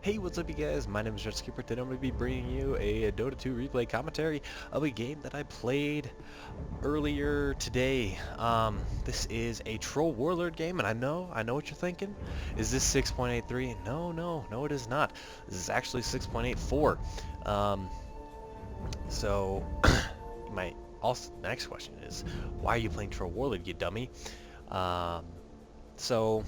Hey, what's up you guys? My name is Red Skipper. Today I'm going to be bringing you a Dota 2 replay commentary of a game that I played earlier today. This is a Troll Warlord game, and I know what you're thinking. Is this 6.83? No, it is not. This is actually 6.84. So, my next question is, why are you playing Troll Warlord, you dummy? So...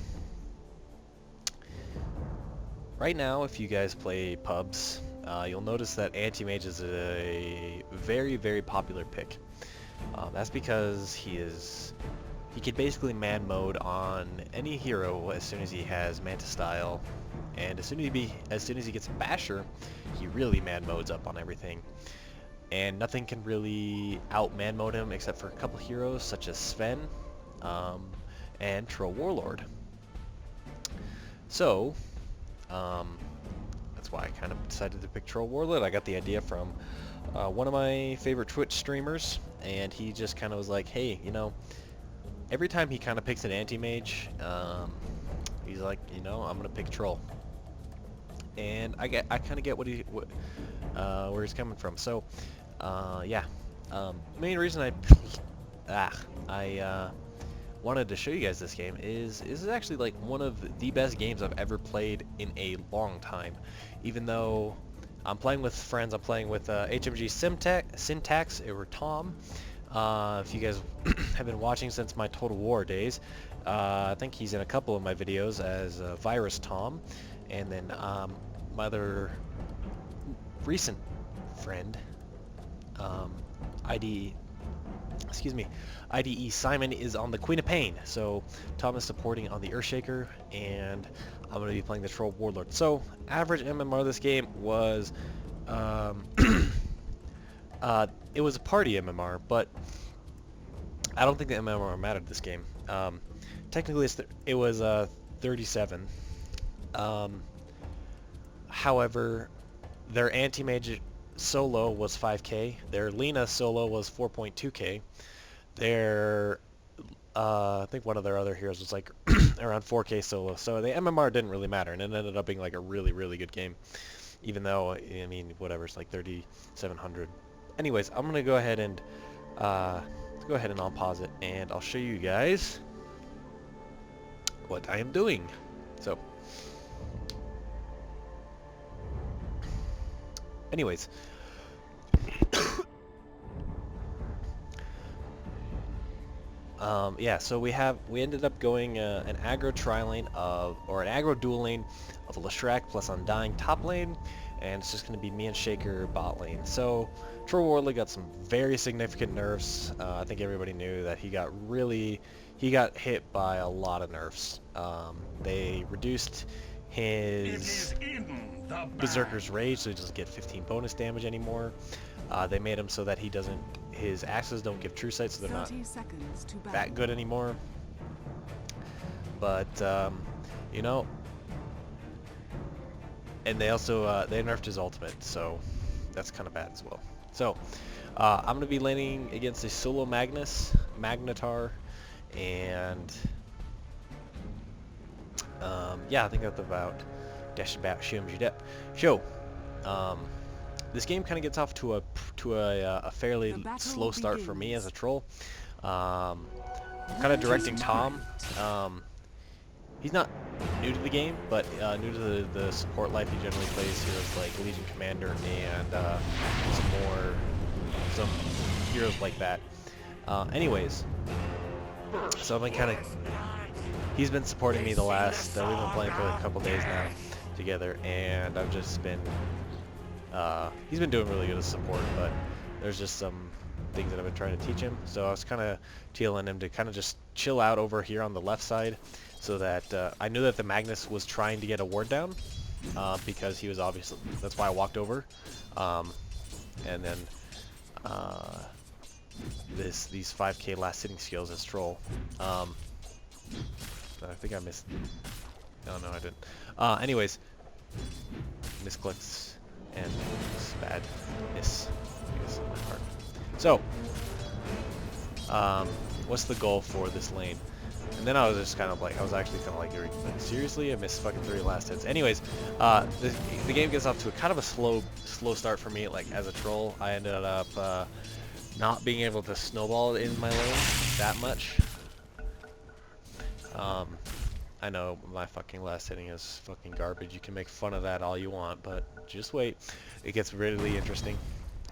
Right now, if you guys play pubs, you'll notice that Anti-Mage is a very popular pick. That's because he can basically man mode on any hero as soon as he has Manta style, and as soon as he gets Basher, he really man modes up on everything. And nothing can really out man mode him except for a couple heroes such as Sven and Troll Warlord. So. That's why I kind of decided to pick Troll Warlord. I got the idea from one of my favorite Twitch streamers, and he just kind of was like, hey, you know, every time he kind of picks an anti-mage, he's like, you know, I'm gonna pick Troll. And I kind of get where he's coming from. So, yeah, main reason I wanted to show you guys this game is actually like one of the best games I've ever played in a long time. Even though I'm playing with friends, I'm playing with HMG Syntax or Tom. If you guys have been watching since my Total War days, I think he's in a couple of my videos as Virus Tom, and then my other recent friend, IDE Simon is on the Queen of Pain, so Tom is supporting on the Earthshaker, and I'm going to be playing the Troll Warlord. So, average MMR this game was, it was a party MMR, but I don't think the MMR mattered this game. Technically, it was 37. However, their anti-mage solo was 5k, their Lena solo was 4.2k, their I think one of their other heroes was like around 4k solo, so the MMR didn't really matter, and it ended up being like a really good game, even though, I mean, whatever, it's like 3,700. Anyways, I'm gonna go ahead and unpause it, and I'll show you guys what I am doing. So anyways, yeah, so we ended up going an aggro tri-lane or an aggro dual lane of Leshrac plus Undying top lane, and it's just going to be me and Shaker bot lane. So Troll Warlord got some very significant nerfs. I think everybody knew that he got hit by a lot of nerfs. They reduced his Berserker's Rage, so he doesn't get 15 bonus damage anymore. They made him so that his axes don't give true sight, so they're not that good anymore. But you know, and they also they nerfed his ultimate, so that's kind of bad as well. So I'm gonna be laning against a solo Magnetar, and yeah, I think that's about show. This game kind of gets off to a fairly slow start for me as a troll. Kind of directing Tom. He's not new to the game, but new to the support life. He generally plays heroes like Legion Commander and some heroes like that. Anyways, so I've been he's been supporting me the last. We've been playing for a couple days now together, and I've just been. He's been doing really good as support, but there's just some things that I've been trying to teach him. So I was kind of telling him to kind of just chill out over here on the left side, so that I knew that the Magnus was trying to get a ward down, because he was obviously, that's why I walked over, and then these 5k last hitting skills as Troll. I think I missed. Oh no, I didn't. Anyways, misclicks. And it's bad miss, I guess, on my part. So, what's the goal for this lane? And then I was just kind of like, I was actually kind of like, seriously, I missed fucking 3 last hits. Anyways, the game gets off to a kind of a slow start for me. Like as a troll, I ended up not being able to snowball in my lane that much. I know my fucking last hitting is fucking garbage. You can make fun of that all you want, but just wait. It gets really interesting.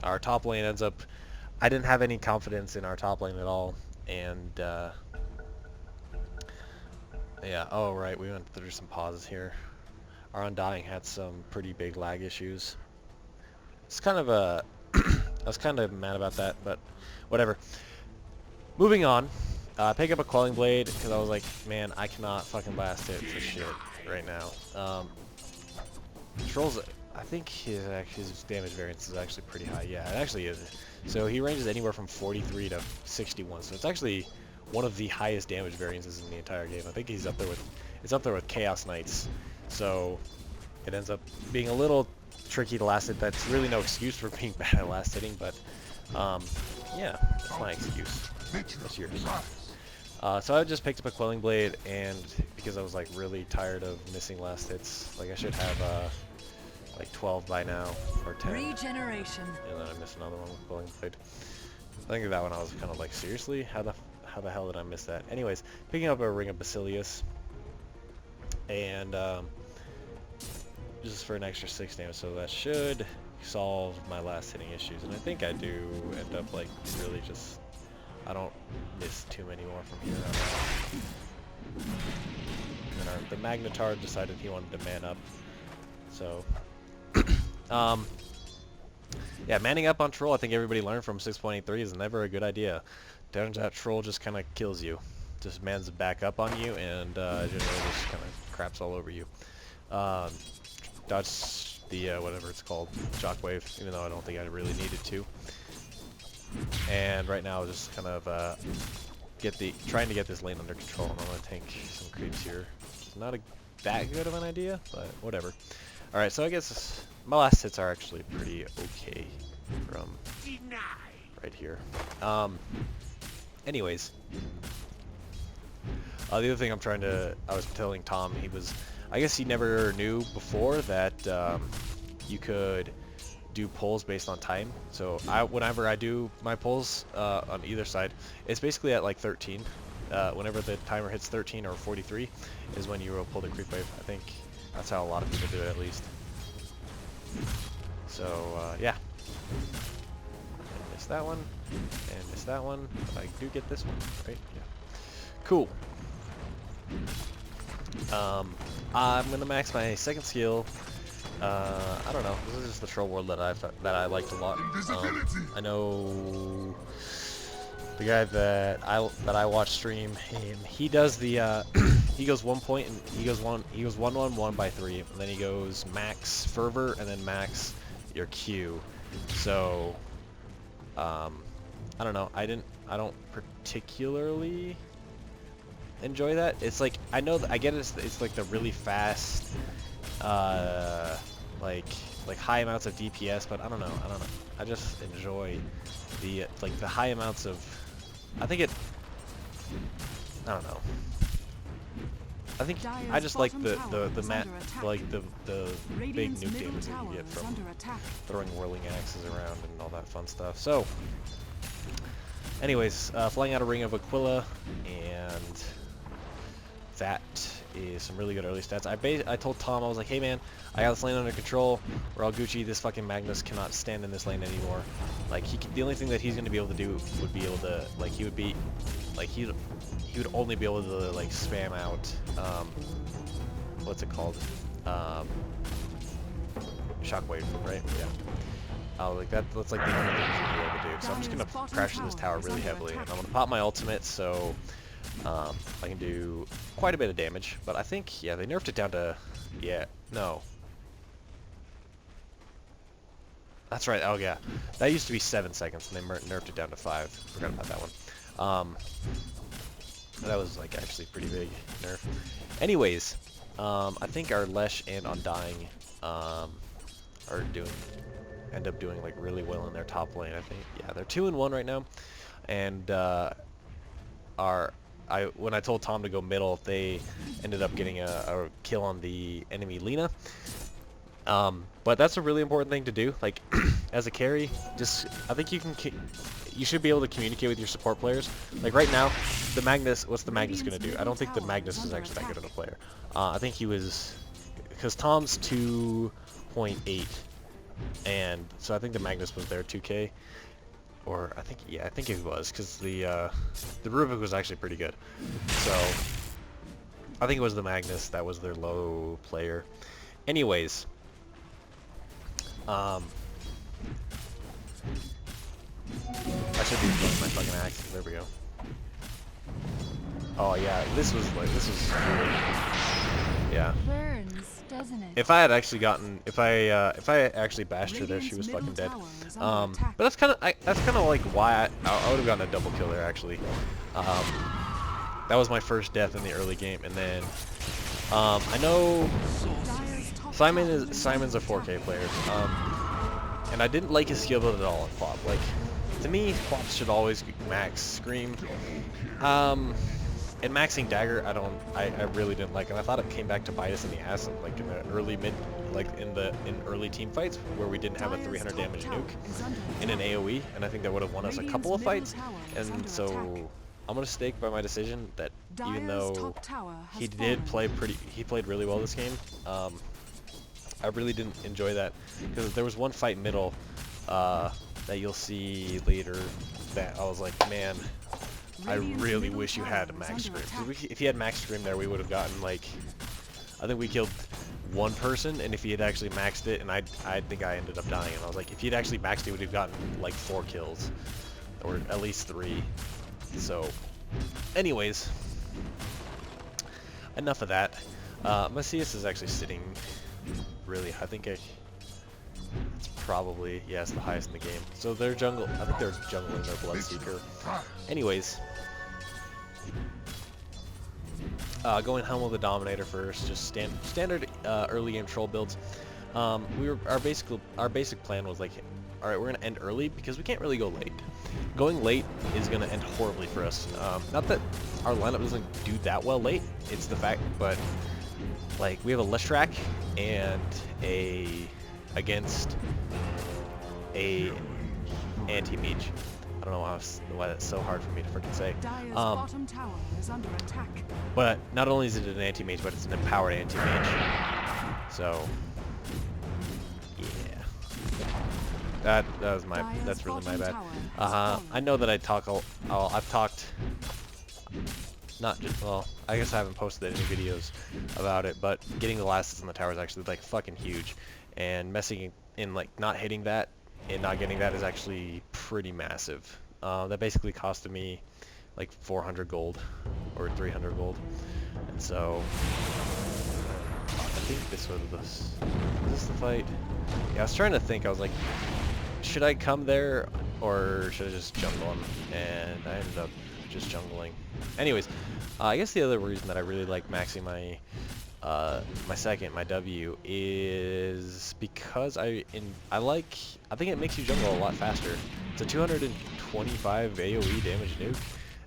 Our top lane ends up... I didn't have any confidence in our top lane at all, and yeah, oh right, we went through some pauses here. Our Undying had some pretty big lag issues. It's kind of a... I was kind of mad about that, but whatever. Moving on. Pick up a Quelling Blade, because I was like, man, I cannot fucking last hit for shit right now. Trolls, I think his damage variance is actually pretty high. Yeah, it actually is. So he ranges anywhere from 43 to 61, so it's actually one of the highest damage variances in the entire game. I think he's up there with, it's up there with Chaos Knights. So it ends up being a little tricky to last hit. That's really no excuse for being bad at last hitting, but yeah, that's my excuse. That's yours. So I just picked up a Quelling Blade, and because I was like really tired of missing last hits, like I should have like 12 by now, or 10. Regeneration. And then I missed another one with Quelling Blade. I think of that one I was kind of like, seriously? How the hell did I miss that? Anyways, picking up a Ring of Basilius, and just for an extra 6 damage, so that should solve my last hitting issues, and I think I do end up like really just... I don't miss too many more from here on out. And the Magnetard decided he wanted to man up. So, yeah, manning up on Troll, I think everybody learned from 6.83 is never a good idea. Turns out Troll just kind of kills you. Just mans back up on you and generally just kind of craps all over you. Dodge the, whatever it's called, Shockwave, even though I don't think I really needed to. And right now, just kind of trying to get this lane under control. And I'm gonna tank some creeps here. It's not that good of an idea, but whatever. All right, so I guess my last hits are actually pretty okay from right here. Anyways, the other thing I was telling Tom, I guess he never knew before that you could do pulls based on time. So whenever I do my pulls on either side, it's basically at like 13. Whenever the timer hits 13 or 43 is when you will pull the creep wave. I think that's how a lot of people do it, at least. So yeah, and miss that one and miss that one, but I do get this one, right? Yeah, cool. I'm gonna max my second skill. I don't know. This is just the troll world that I liked a lot. I know the guy that I watch stream. He does the he goes 1 point and he goes 1-1-1 by 3, and then he goes max fervor and then max your Q. So I don't know. I don't particularly enjoy that. It's like I know I get it's like the really fast. Like high amounts of DPS, but I don't know. I just enjoy the like the high amounts of. I don't know. I think I just like the big nuke damage that you get from throwing whirling axes around and all that fun stuff. So, anyways, flying out a Ring of Aquila, and that is some really good early stats. I told Tom, I was like, hey man, I got this lane under control. We're all Gucci. This fucking Magnus cannot stand in this lane anymore. Like the only thing that he's gonna be able to do would be able to he would only be able to like spam out what's it called, Shockwave, right? Yeah. Like that's like the only thing he's gonna be able to do. So I'm just gonna crash this tower really heavily, and I'm gonna pop my ultimate so I can do quite a bit of damage. But I think, yeah, they nerfed it down to, no. That's right, oh yeah. That used to be 7 seconds, and they nerfed it down to 5. Forgot about that one. That was, like, actually pretty big nerf. Anyways, I think our Lesh and Undying end up doing, like, really well in their top lane, I think. Yeah, they're 2-1 right now. And our when I told Tom to go middle, they ended up getting a kill on the enemy Lina. But that's a really important thing to do. Like, as a carry, I think you should be able to communicate with your support players. Like right now, the Magnus, what's the Magnus gonna do? I don't think the Magnus is actually that good of a player. I think he was, because Tom's 2.8, and so I think the Magnus was there 2K, or I think it was, because the Rubik was actually pretty good. So I think it was the Magnus that was their low player. Anyways. I should be using my fucking axe. There we go. Oh yeah, this was yeah. Burns, doesn't it? If I had actually if I actually bashed her there, she was fucking dead. But that's kind of like why I would have gotten a double kill there actually. That was my first death in the early game, and then I know Simon's a 4K player, and I didn't like his skill build at all in Flop. Like, to me, Flops should always max Scream, and maxing Dagger I really didn't like, and I thought it came back to bite us in the ass, like in the early in early team fights where we didn't have a 300 damage nuke in an AOE, and I think that would have won us a couple of fights, and so I'm gonna stake by my decision that even though he played really well this game, I really didn't enjoy that, because there was one fight middle that you'll see later that I was like, man, I really wish you had a max Scream. If he had max Scream there, we would have gotten, like, I think we killed one person, and if he had actually maxed it, and I think I ended up dying, and I was like, if he had actually maxed it, we would have gotten like 4 kills, or at least 3. So, anyways, enough of that. My CS is actually sitting really, I think it's probably, yeah, it's the highest in the game. So I think they're jungling their Bloodseeker. Anyways, going Helm of the Dominator first, just standard early game troll builds. Our basic plan was like, all right, we're gonna end early because we can't really go late. Going late is gonna end horribly for us. Not that our lineup doesn't do that well late, it's the fact, but like we have a Leshrac and against a anti-mage. I don't know why that's so hard for me to freaking say. Bottom tower is under attack. But not only is it an anti-mage, but it's an empowered anti-mage. So yeah, that's really my bad. I know that I've talked, not just, well, I guess I haven't posted any videos about it, but getting the last hits on the tower is actually like fucking huge, and messing in like not hitting that and not getting that is actually pretty massive. That basically costed me like 400 gold or 300 gold, and so I think this was is this the fight? Yeah, I was trying to think. I was like, should I come there or should I just jungle him? And I ended up just jungling. Anyways, I guess the other reason that I really like maxing my my W is because I think it makes you jungle a lot faster. It's a 225 AoE damage nuke,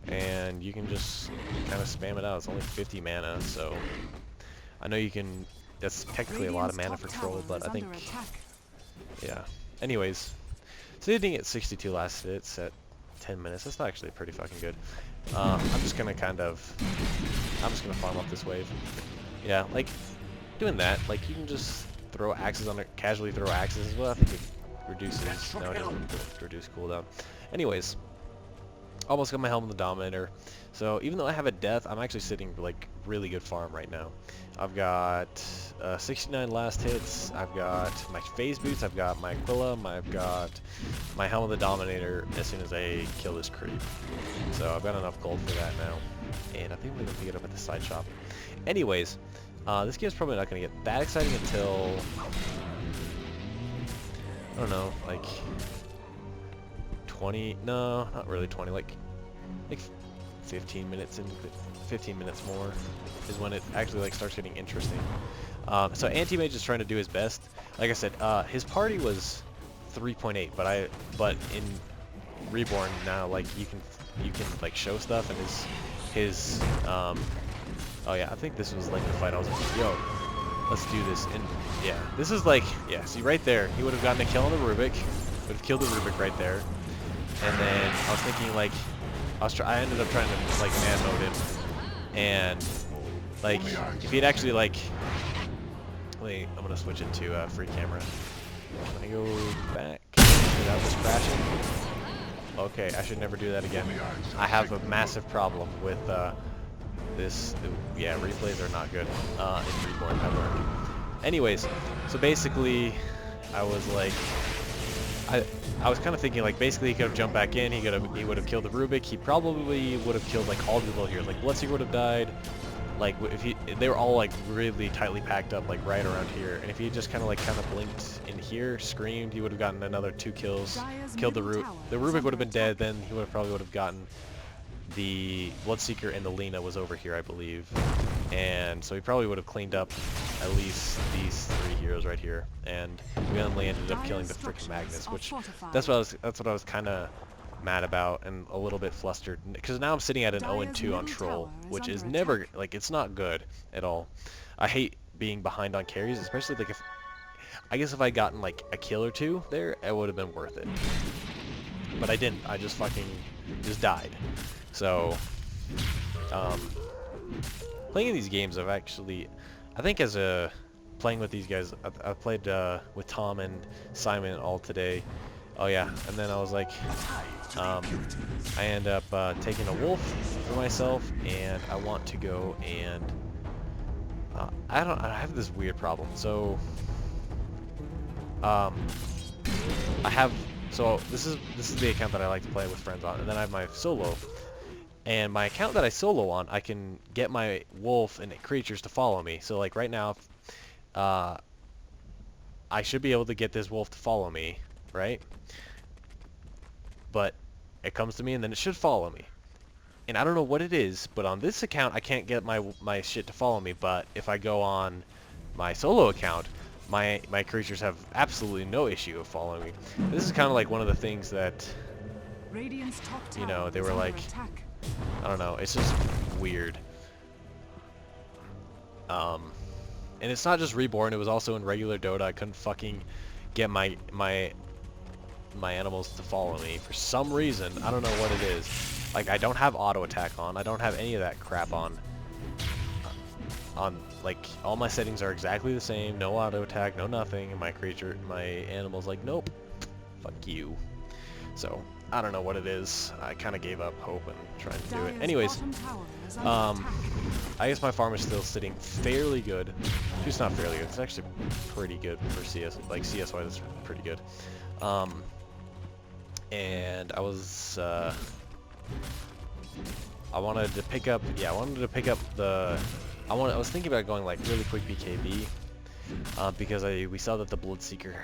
and you can just kind of spam it out. It's only 50 mana, so I know you can. That's technically a lot of mana for troll, but I think, yeah. Anyways, so they didn't get 62 last hits at 10 minutes. That's actually pretty fucking good. I'm just gonna farm up this wave. Yeah, like doing that, like you can just throw axes on it, casually throw axes as well. I think it reduces, no, it doesn't reduce cooldown. Anyways, almost got my Helm of the Dominator. So even though I have a death, I'm actually sitting like really good farm right now. I've got 69 last hits, I've got my phase boots, I've got my Aquila, I've got my Helm of the Dominator as soon as I kill this creep. So I've got enough gold for that now. And I think we're going to pick it up at the side shop. Anyways, this game's probably not going to get that exciting until, I don't know, like 20, no, not really 20, like 15 minutes in, 15 minutes more is when it actually like starts getting interesting. So Anti-Mage is trying to do his best. Like I said, his party was 3.8, but in Reborn now, like you can like show stuff, and his, oh yeah, I think this was like the fight. I was like, yo, let's do this. And yeah, this is like, yeah, see right there, he would have gotten a kill on the Rubik, would have killed the Rubik right there. And then I was thinking like, I ended up trying to like man mode him, and like if he'd actually like, wait, I'm gonna switch it to free camera. I go back. That was crashing. Okay, I should never do that again. I have a massive problem with this. Yeah, replays are not good in Reborn, I learned. Anyways, so basically, I was like, I was kind of thinking like basically he could have jumped back in. He would have killed the Rubik. He probably would have killed like all the little heroes. Like Bloodseeker would have died. Like if they were all like really tightly packed up like right around here, and if he just kind of blinked in here, screamed, he would have gotten another 2 kills, killed the Rubik. The Rubik would have been dead. Then he probably would have gotten the Bloodseeker, and the Lena was over here, I believe, and so he probably would have cleaned up at least these 3 heroes right here, and we only ended up killing the frickin' Magnus, which that's what I was kind of mad about and a little bit flustered, because now I'm sitting at an 0-2 on Troll, which is never, like, it's not good at all. I hate being behind on carries, especially like if, I guess if I gotten like a kill or 2 there, it would have been worth it. But I didn't. I just died. So, playing these games, I think playing with these guys, I've played with Tom and Simon all today. Oh yeah, and then I was like, I end up taking a wolf for myself, and I want to go and I have this weird problem. So this is the account that I like to play with friends on, and then I have my solo. And my account that I solo on, I can get my wolf and creatures to follow me. So like right now, I should be able to get this wolf to follow me, right? But it comes to me and then it should follow me. And I don't know what it is, but on this account I can't get my shit to follow me. But if I go on my solo account, my creatures have absolutely no issue of following me. This is kind of like one of the things that, you know, they were like, I don't know, it's just weird. And it's not just Reborn, it was also in regular Dota. I couldn't fucking get my animals to follow me for some reason. I don't know what it is. Like, I don't have auto attack on. I don't have any of that crap on. Like, all my settings are exactly the same. No auto attack, no nothing. And my animal's like, nope, fuck you. So, I don't know what it is. I kind of gave up hope and trying to do it. Anyways, I guess my farm is still sitting fairly good. It's not fairly good. It's actually pretty good for CS. Like, CS-wise, it's pretty good. And I was, I wanted to pick up, I was thinking about going like really quick BKB, because we saw that the Bloodseeker,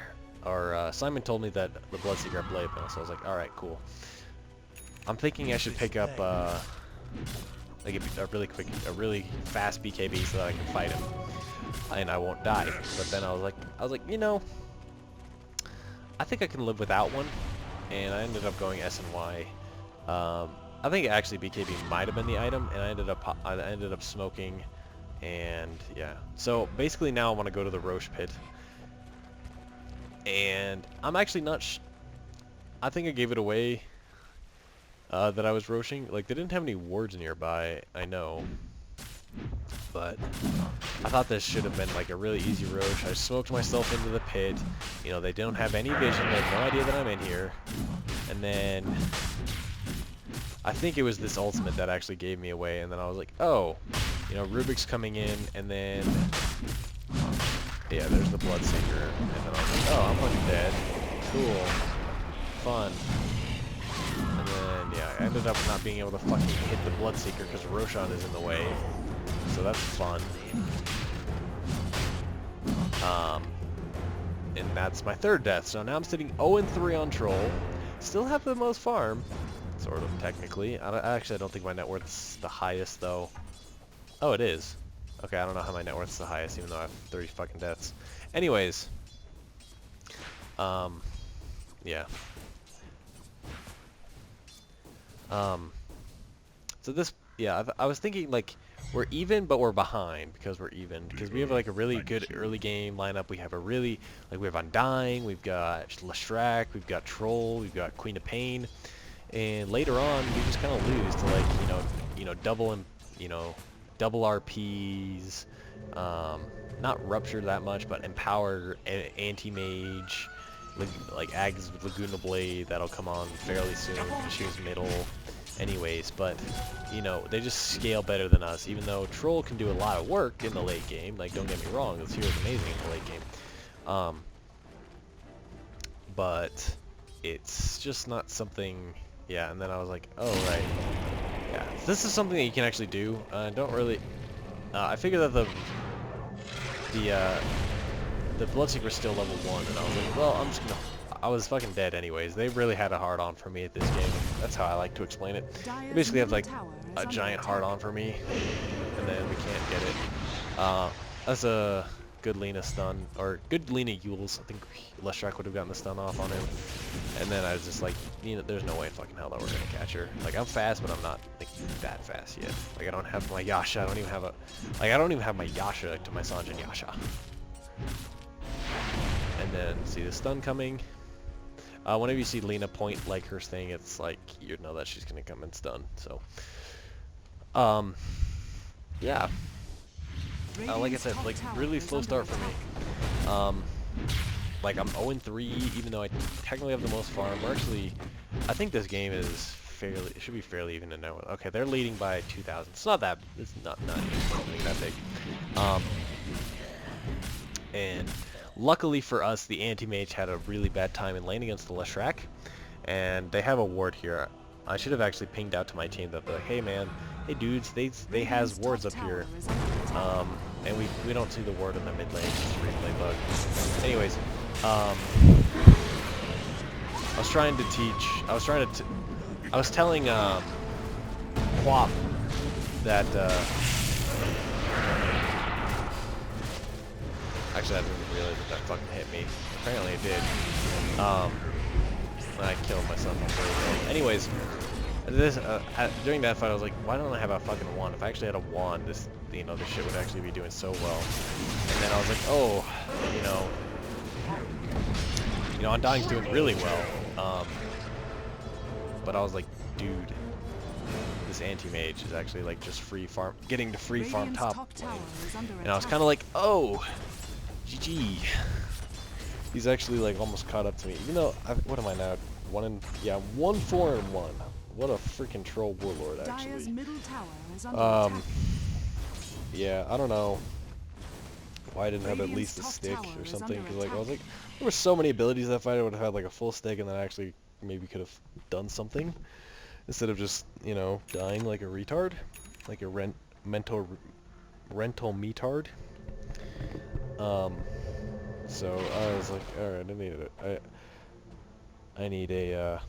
or Simon told me that the Bloodseeker had Blade Mail, so I was like, alright, cool. I'm thinking I should pick up, like a really fast BKB so that I can fight him, and I won't die. But then I was like, you know, I think I can live without one, and I ended up going S and Y. I think actually BKB might have been the item, and I ended up smoking, and yeah. So basically now I want to go to the Roche pit, and I'm actually not. I think I gave it away that I was roaching. Like, they didn't have any wards nearby, I know, but I thought this should have been like a really easy roach. I smoked myself into the pit. You know, they don't have any vision. They have no idea that I'm in here. And then I think it was this ultimate that actually gave me away. And then I was like, oh, you know, Rubik's coming in, and then yeah, there's the Bloodseeker. And then I was like, oh, I'm fucking dead. Cool. Fun. And then, yeah, I ended up not being able to fucking hit the Bloodseeker because Roshan is in the way. So that's fun. And that's my third death. So now I'm sitting 0-3 on Troll. Still have the most farm, sort of, technically. Actually, I don't think my net worth's the highest, though. Oh, it is. Okay, I don't know how my net worth's the highest, even though I have 30 fucking deaths. Anyways. Yeah. So yeah, I was thinking like we're even, but we're behind because we're even because we have like a really good early game lineup. We have a really we have Undying, we've got Leshrac, we've got Troll, we've got Queen of Pain, and later on we just kind of lose to like double and double RPs, not Rupture that much, but Empower, Anti-Mage, like Ag's Laguna Blade that'll come on fairly soon because she was middle anyways, but they just scale better than us, even though Troll can do a lot of work in the late game. Like, don't get me wrong, this hero's amazing in the late game. But it's just not something, yeah, and then I was like, oh, right. Yeah, this is something that you can actually do. Don't really, I figured that the Bloodseeker was still level 1, and I was like, well, I'm just gonna, I was fucking dead anyways. They really had a hard-on for me at this game. That's how I like to explain it. They basically have like a giant hard-on for me, and then we can't get it. That's a good Lena stun, or good Lena Yules. I think Leshrac would have gotten the stun off on him. And then I was just like, there's no way in fucking hell that we're gonna catch her. Like, I'm fast, but I'm not like that fast yet. Like, I don't have my Yasha. I don't even have my Yasha to my Sanjin Yasha. And then see the stun coming. Whenever you see Lena point like her thing, it's like you know that she's gonna come and stun. So, yeah. Like I said, like really slow start for me. Like I'm 0-3, even though I technically have the most farm. We're actually, I think this game is fairly, it should be fairly even to know. Okay, they're leading by 2,000. It's not that, it's not even that big. And luckily for us, the anti-mage had a really bad time in lane against the Leshrac, and they have a ward here. I should have actually pinged out to my team that, like, hey man, hey dudes, they has wards up here, and we don't see the ward in the mid lane, it's a replay bug. Anyways, I was telling Quap that actually I didn't realize that fucking hit me. Apparently it did. I killed myself on purpose. Anyways, during that fight I was like, why don't I have a fucking wand? If I actually had a wand, this shit would actually be doing so well. And then I was like, oh, Undying's doing really well. But I was like, dude, this anti-mage is actually like just free farm, getting to free farm top lane. And I was kind of like, oh, GG. He's actually like almost caught up to me. Even though, what am I now? 1-4-1. What a freaking troll warlord, actually. Yeah, I don't know why I didn't have at least a stick or something. Because like I was like, there were so many abilities that fight. I would have had like a full stick, and then I actually maybe could have done something instead of just dying like a retard, like a rental metard. So I was like, alright, I need a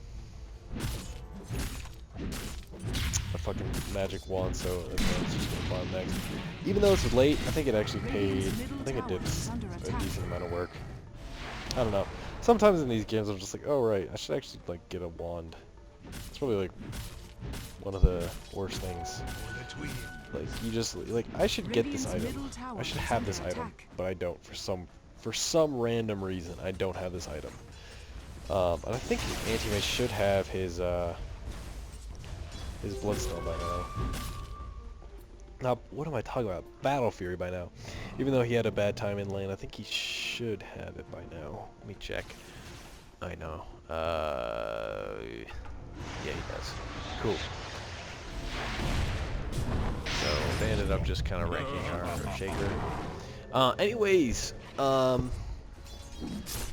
fucking magic wand, so that's just gonna farm next. Even though it's late, I think it actually paid, I think it did a decent amount of work. I don't know. Sometimes in these games I'm just like, oh right, I should actually like get a wand. It's probably like one of the worst things. Like you just like, I should get this item. I should have this item, but I don't for some random reason. I don't have this item. And I think Anti-Mage should have his Bloodstone by now. Now, what am I talking about? Battle Fury by now. Even though he had a bad time in lane, I think he should have it by now. Let me check. I know. Yeah, he does. Cool. So they ended up just kind of ranking our Shaker. Anyways, alright.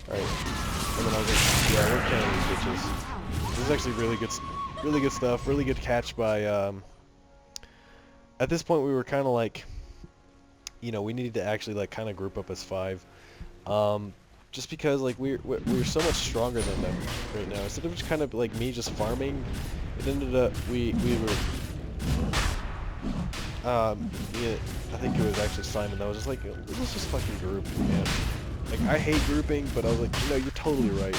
And then I was like, yeah, we're killing these bitches. This is actually really good stuff. Really good catch by, at this point we were kind of like, we needed to actually like kind of group up as 5. Just because like we're so much stronger than them right now. Instead of just kind of like me just farming, it ended up we were yeah, I think it was actually Simon that was just like, let's just fucking group, man. Like, I hate grouping, but I was like, you're totally right.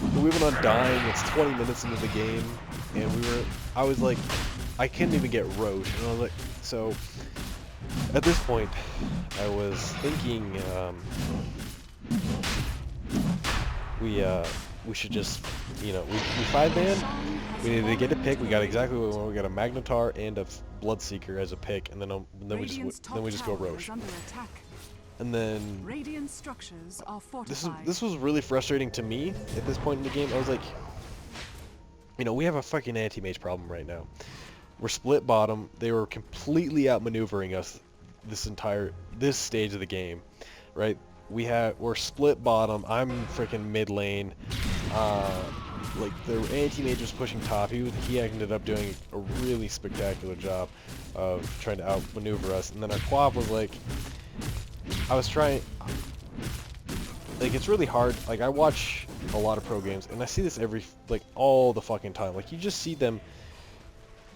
But we went on dying, it's 20 minutes into the game, and I was like, I couldn't even get Roche, and I was like, so at this point, I was thinking we should just, we 5-man. We needed to get a pick. We got exactly what we want. We got a Magnetar and a Bloodseeker as a pick, and then we just go Roche. And then Radiant structures are this was really frustrating to me at this point in the game. I was like, we have a fucking anti-mage problem right now. We're split bottom. They were completely outmaneuvering us this stage of the game, right? We're split bottom. I'm freaking mid lane. Like the anti-mage was pushing top. He ended up doing a really spectacular job of trying to outmaneuver us. And then our quad was like, I was trying. Like, it's really hard. Like, I watch a lot of pro games, and I see this all the fucking time. Like, you just see them.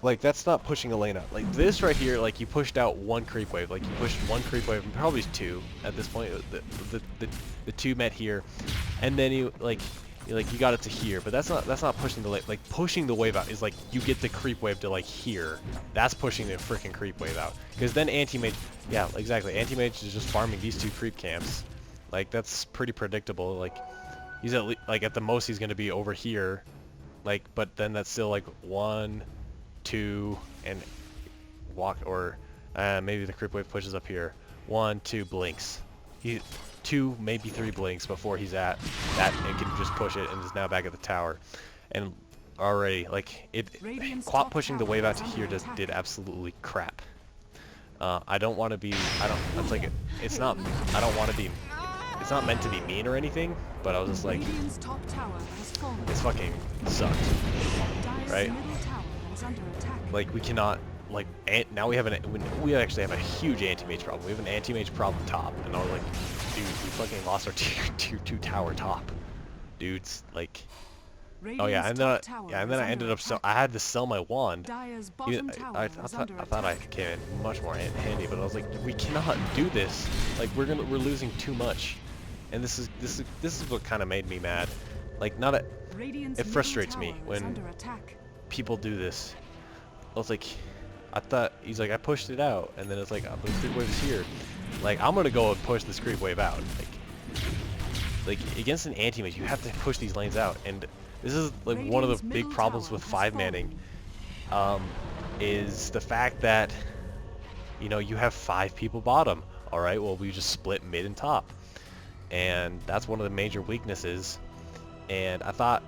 Like, that's not pushing a lane out. Like, this right here, like, you pushed out one creep wave. Like, you pushed one creep wave, and probably two at this point. The two met here, and then you got it to here. But that's not pushing the like pushing the wave out is like you get the creep wave to like here. That's pushing the freaking creep wave out. Because then anti-mage, yeah, exactly. Anti-mage is just farming these two creep camps. Like, that's pretty predictable. Like, he's at the most he's gonna be over here. Like, but then that's still like 1, 2, and walk, or maybe the creep wave pushes up here. 1, 2 blinks. 2, maybe 3 blinks before he's at that and can just push it and is now back at the tower. And already, like, Quap pushing the wave out to here just did absolutely crap. I don't want to be, it's not meant to be mean or anything, but I was just like, this fucking sucked, right? Like, we cannot, like, now we actually have a huge anti-mage problem. We have an anti-mage problem top, and I was like, dude, we fucking lost our two tower top, dudes. Like, oh yeah, and then I ended up I had to sell my wand. I thought I came in much more handy, but I was like, we cannot do this. Like, we're losing too much, and this is what kind of made me mad. Like, it frustrates me when people do this. I was like, he's like, I pushed it out, and then it's like, oh, the creep wave is here. Like, I'm gonna go and push this creep wave out. Like against an anti-mage, you have to push these lanes out, and this is like one of the big problems with 5-manning, is the fact that, you have 5 people bottom. All right, well, we just split mid and top, and that's one of the major weaknesses. And I thought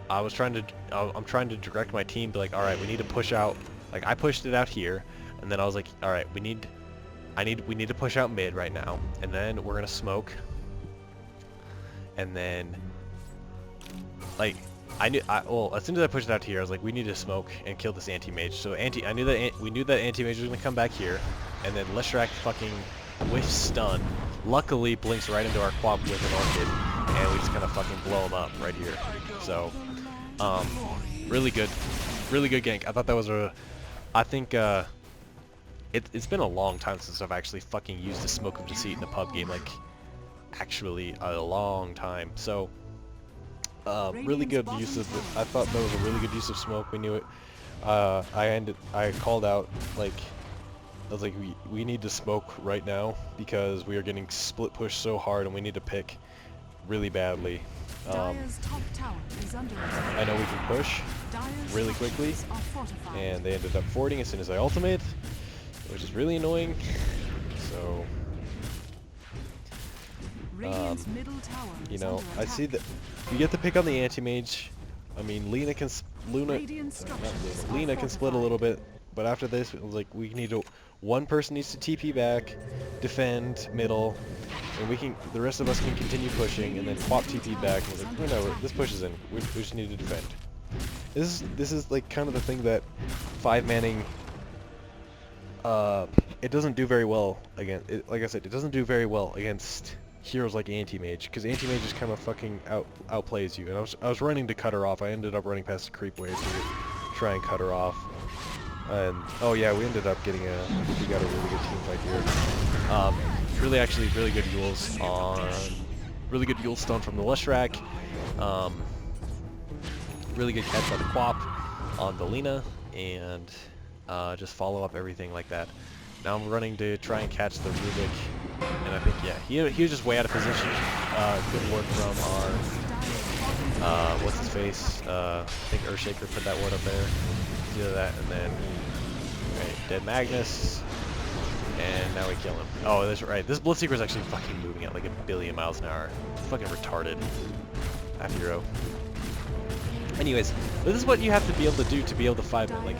I'm trying to direct my team to, like, all right, we need to push out. Like, I pushed it out here, and then I was like, all right, we need to push out mid right now, and then we're gonna smoke, and then, like, well, as soon as I pushed it out here, I was like, we need to smoke and kill this anti-mage. So we knew that anti-mage was gonna come back here, and then Leshrac fucking whiff stun. Luckily, blinks right into our quad with an orchid, and we just kind of fucking blow him up right here. So, really good gank. I thought that was I think it's been a long time since I've actually fucking used the Smoke of Deceit in a pub game, like, actually a long time. So, really good use of I thought that was a really good use of smoke. We knew it. I called out, like, I was like, we need to smoke right now because we are getting split pushed so hard, and we need to pick really badly. I know we can push really quickly, and they ended up forwarding as soon as I ultimate, which is really annoying. So, I see that you get the pick on the anti-mage. I mean, Lena can split a little bit, but after this, it was like, we need to. One person needs to TP back, defend middle, and the rest of us can continue pushing, and then Quap TP back. And I was like, no, this pushes in. We just need to defend. This is like kind of the thing that 5-manning. It doesn't do very well against. Like I said, it doesn't do very well against heroes like Anti-Mage, because Anti-Mage just kind of fucking outplays you. And I was running to cut her off. I ended up running past the creep wave to try and cut her off. And oh yeah, we ended up getting we got a really good team fight here. Really good Yules on, really good Yule stun from the Leshrac. Really good catch by the Quap on the Lena, and just follow up everything like that. Now I'm running to try and catch the Rubik, and I think, yeah, he was just way out of position. Good work from our, what's his face? I think Earthshaker put that ward up there. Do that, and then, right, dead Magnus, and now we kill him. Oh, that's right. This Bloodseeker is actually fucking moving at like 1,000,000,000 miles an hour. It's fucking retarded. Half hero. Anyways, this is what you have to be able to do to be able to fight it. Like,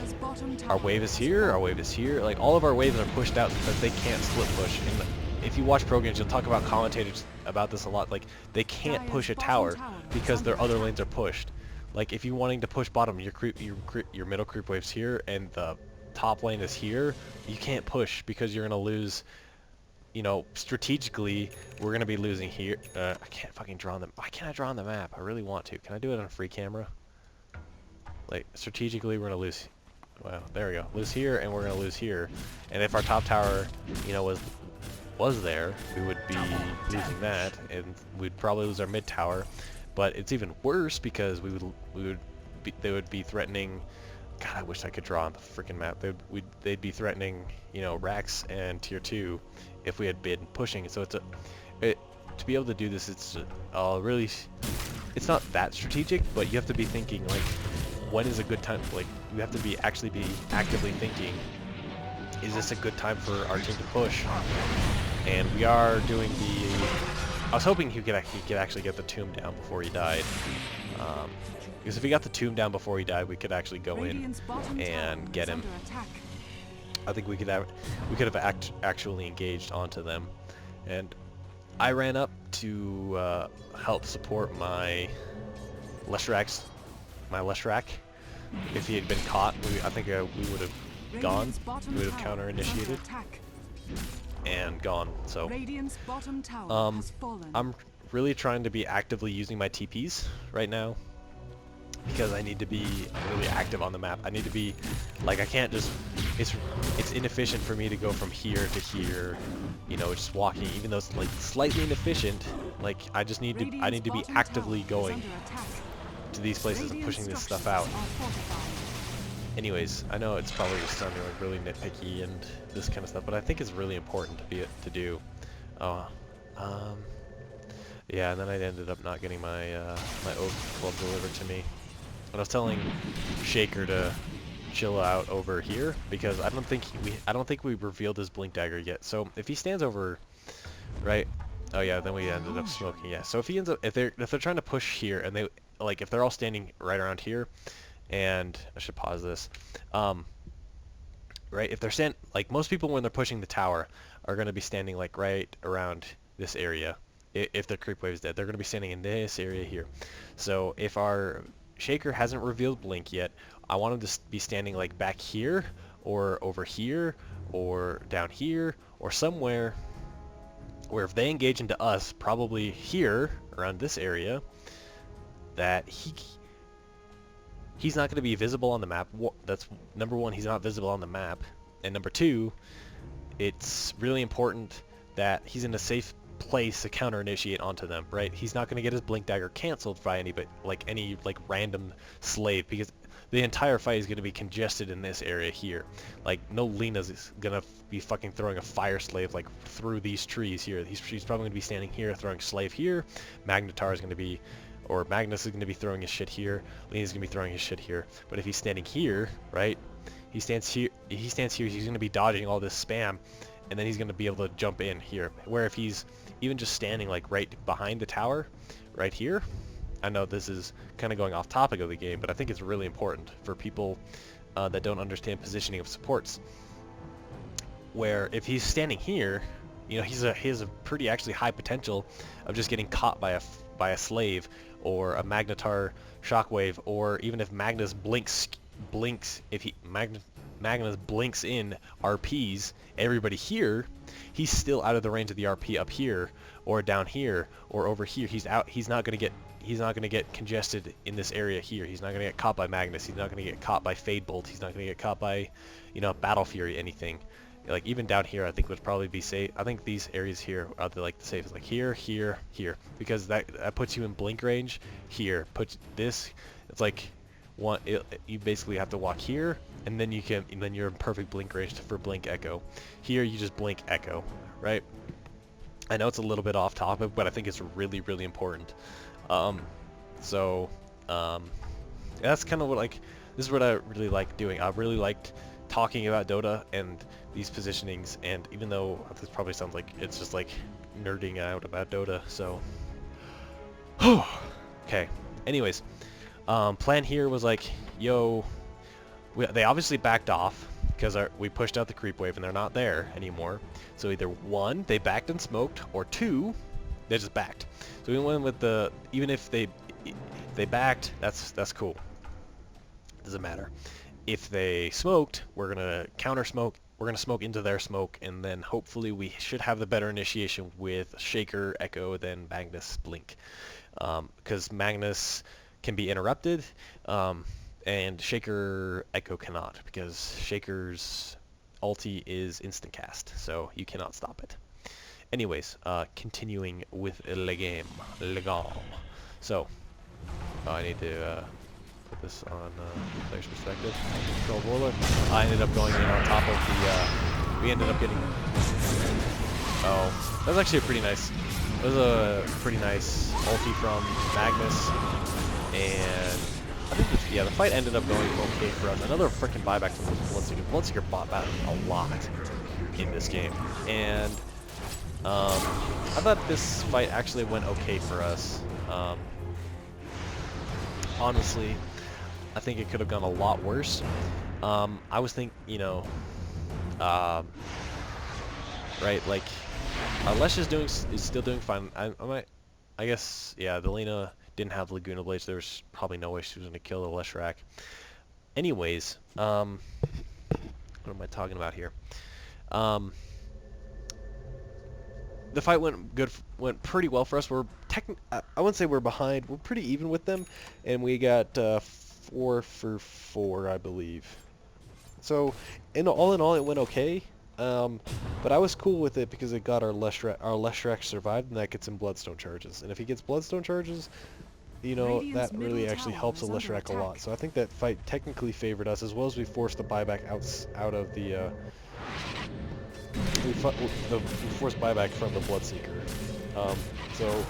our wave is here, our wave is here. Like, all of our waves are pushed out because they can't split push. And if you watch pro games, you'll talk about commentators about this a lot. Like, they can't push a tower because their other lanes are pushed. Like, if you're wanting to push bottom, your middle creep wave's here, and the top lane is here, you can't push because you're going to lose. You know, strategically, we're going to be losing here. I can't fucking draw on the... Why can't I draw on the map? I really want to. Can I do it on a free camera? Like, strategically, we're going to lose... Well, there we go. Lose here, and we're going to lose here. And if our top tower, you know, was there, we would be losing that, and we'd probably lose our mid tower. But it's even worse because they would be threatening... God, I wish I could draw on the freaking map. They'd be threatening, you know, Rax and tier 2 if we had been pushing. So to be able to do this, it's really, it's not that strategic, but you have to be thinking like, when is a good time? Like, you have to actually be actively thinking, is this a good time for our team to push? And we are doing the. I was hoping he could actually get the tomb down before he died. Because if he got the tomb down before he died, we could actually go in and get him. I think we could have actually engaged onto them, and I ran up to help support my Leshrac. If he had been caught, I think we would have gone. We would have counter-initiated and gone. So I'm really trying to be actively using my TPs right now, because I need to be really active on the map. I need to be, like, I can't just, it's inefficient for me to go from here to here, you know, just walking, even though it's like slightly inefficient. Like, I need to be actively going to these places and pushing this stuff out. Anyways, I know it's probably just sounding like really nitpicky and this kind of stuff, but I think it's really important to do. Yeah, and then I ended up not getting my my Oak Club delivered to me. And I was telling Shaker to chill out over here because I don't think we revealed his Blink Dagger yet. So if he stands over, right? Oh yeah, then we ended up smoking. Yeah. So if he ends up, if they're trying to push here, and they, like, if they're all standing right around here, and I should pause this. Right, if they're like, most people when they're pushing the tower are going to be standing like right around this area. If their creep wave is dead, they're going to be standing in this area here. So if our Shaker hasn't revealed Blink yet, I want him to be standing like back here, or over here, or down here, or somewhere where if they engage into us, probably here, around this area, that he's not going to be visible on the map. That's number one, he's not visible on the map. And number two, it's really important that he's in a safe place to counter-initiate onto them, right? He's not going to get his Blink Dagger canceled by any random slave, because the entire fight is going to be congested in this area here. Like, no Lena's going to be fucking throwing a fire slave like through these trees here. She's probably going to be standing here throwing slave here. Magnetar is going to be, or Magnus is going to be throwing his shit here. Lena's going to be throwing his shit here. But if he's standing here, right? He stands here, he's going to be dodging all this spam, and then he's going to be able to jump in here. Where if he's even just standing like right behind the tower, right here, I know this is kind of going off topic of the game, but I think it's really important for people that don't understand positioning of supports. Where if he's standing here, you know, he has a pretty actually high potential of just getting caught by a slave or a Magnetar shockwave, or even if Magnus blinks, if Magnus blinks in RPs everybody here, he's still out of the range of the RP up here or down here or over here. He's not going to get congested in this area here. He's not going to get caught by Magnus. He's not going to get caught by Fade Bolt. He's not going to get caught by, you know, Battle Fury, anything. Like, even down here, I think would probably be safe. I think these areas here are the safest. Like here, because that puts you in blink range. Here, puts this. It's like you basically have to walk here, and then you're in perfect blink range for blink echo. Here you just blink echo, right? I know it's a little bit off topic, but I think it's really, really important. So that's kind of what this is what I really like doing. I really liked talking about Dota and these positionings, and even though this probably sounds like it's just like nerding out about Dota, so okay. Anyways, plan here was like, yo, they obviously backed off because we pushed out the creep wave and they're not there anymore. So either one, they backed and smoked, or two, they just backed. So we went with the, even if they backed, that's cool. Doesn't matter. If they smoked, we're gonna counter smoke. We're gonna smoke into their smoke, and then hopefully we should have the better initiation with Shaker, Echo, than Magnus, Blink, because Magnus can be interrupted, and Shaker, Echo cannot, because Shaker's ulti is instant cast, so you cannot stop it. Anyways, continuing with le game. So, I need to put this on player's perspective. Control Warlord. I ended up going in on top of the, we ended up getting, oh, that was actually a pretty nice, that was a pretty nice ulti from Magnus, and I think, yeah, the fight ended up going okay for us. Another freaking buyback from Bloodseeker. Bloodseeker bought back a lot in this game, and I thought this fight actually went okay for us. Honestly, I think it could have gone a lot worse. I was thinking, you know, right, like, Lesh is still doing fine. I guess, yeah, the Lena didn't have Laguna Blades. There was probably no way she was going to kill the Leshrac. Anyways, what am I talking about here? The fight went pretty well for us. I wouldn't say we're behind. We're pretty even with them, and we got 4 for 4, I believe. So, all in all, it went okay. But I was cool with it because it got our Leshrac survived, and that gets him Bloodstone charges. And if he gets Bloodstone charges, you know, that really actually helps the Leshrac a lot. So I think that fight technically favored us, as well as we forced the buyback out of the we forced buyback from the Bloodseeker. So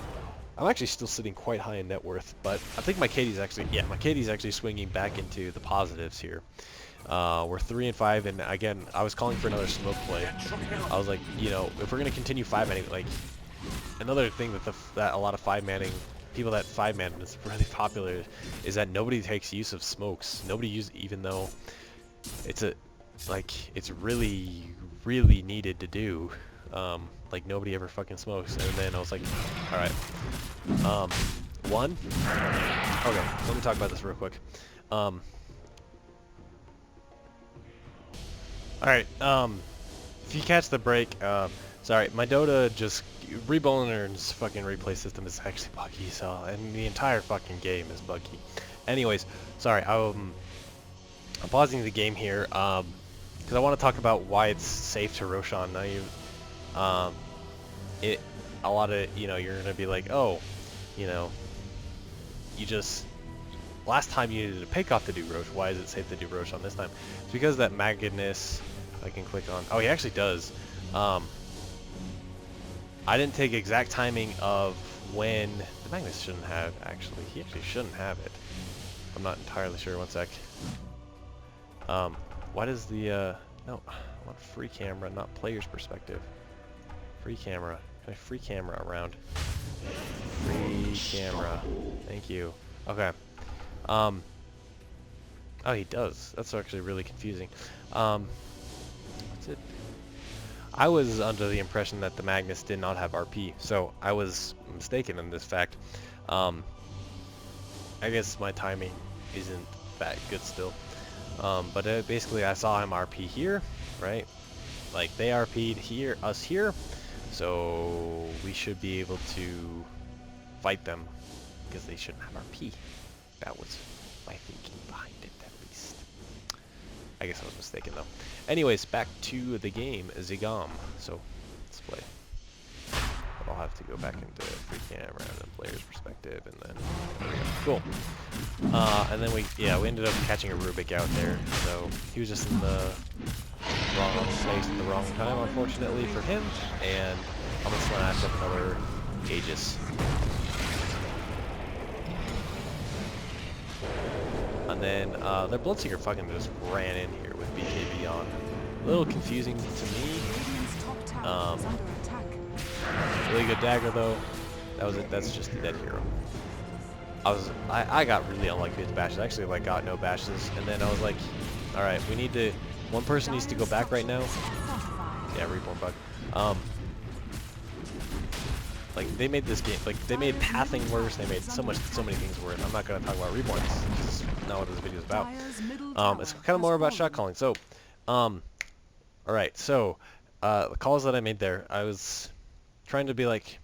I'm actually still sitting quite high in net worth, but I think my KD's actually swinging back into the positives here. We're 3 and 5, and again, I was calling for another smoke play. I was like, you know, if we're gonna continue 5-manning, like, another thing that a lot of 5-manning people that 5-man is really popular is that nobody takes use of smokes. Nobody uses, even though it's really needed to do. Like, nobody ever fucking smokes. And then I was like, all right, one. Okay, let me talk about this real quick. All right, if you catch the break, sorry, my Dota just Rebowner's fucking replay system is actually buggy, so, and the entire fucking game is buggy. Anyways, sorry, I'm pausing the game here, because I want to talk about why it's safe to Roshan. Now a lot of, you know, you're gonna be like, oh, you know, last time you needed a Paykoff to do Rosh. Why is it safe to do Roshan this time? It's because that Magnus, I can click on, oh, he actually does. I didn't take exact timing of when the Magnus shouldn't have, actually. He actually shouldn't have it. I'm not entirely sure. 1 sec. Why does the, no, I want free camera, not player's perspective. Free camera. Can I free camera around? Free camera. Thank you. Okay. Oh, he does. That's actually really confusing. What's it? I was under the impression that the Magnus did not have RP, so I was mistaken in this fact. I guess my timing isn't that good still. But basically I saw him RP here, right? Like, they RP'd here, us here, so we should be able to fight them because they shouldn't have RP. That was my thinking behind it, at least. I guess I was mistaken though. Anyways, back to the game, Zigam. So let's play. But I'll have to go back into free camera and then player's perspective. active, and then cool. And then we ended up catching a Rubik out there, so he was just in the wrong place at the wrong time, unfortunately for him, and I'm gonna slash up another Aegis. And then their Bloodseeker fucking just ran in here with BKB on. A little confusing to me. Really good dagger though. That was it. That's just a dead hero. I got really unlucky with bashes. Actually, like got no bashes, and then I was like, all right, we need to. One person needs to go back right now. Yeah, reborn bug. Like they made this game, like they made pathing worse. They made so many things worse. I'm not gonna talk about reborns. This is not what this video is about. It's kind of more about shot calling. So, all right. So, the calls that I made there, I was trying to be like